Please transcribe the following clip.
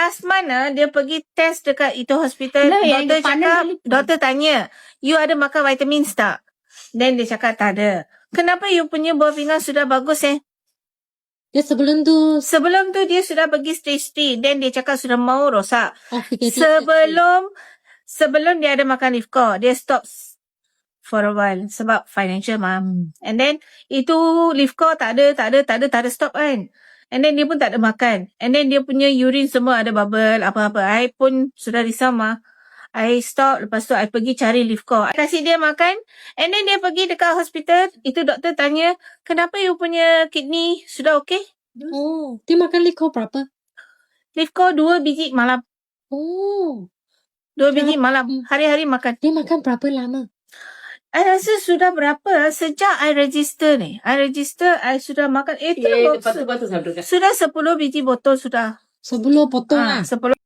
last month dia pergi test dekat itu hospital. Doktor tanya, you ada makan vitamins tak? Then dia cakap tak ada. Kenapa you punya buah pinggang sudah bagus Dia sebelum tu dia sudah pergi stage 3. Then dia cakap sudah mau rosak. Sebelum dia ada makan Lifco, dia stop for a while sebab financial And then itu Lifco tak ada stop kan. And then dia pun tak ada makan. And then dia punya urine semua ada bubble apa-apa. I pun sudah risau I stop. Lepas tu I pergi cari Lifco. I kasih dia makan. And then dia pergi dekat hospital. Itu doktor tanya, kenapa you punya kidney sudah okay? Dia makan Lifco berapa? Lifco 2 biji malam. 2 biji malam. Hari-hari makan. Dia makan berapa lama? I rasa sudah berapa sejak I register ni. I sudah makan. Sudah 10 biji botol sudah. 10 potong 10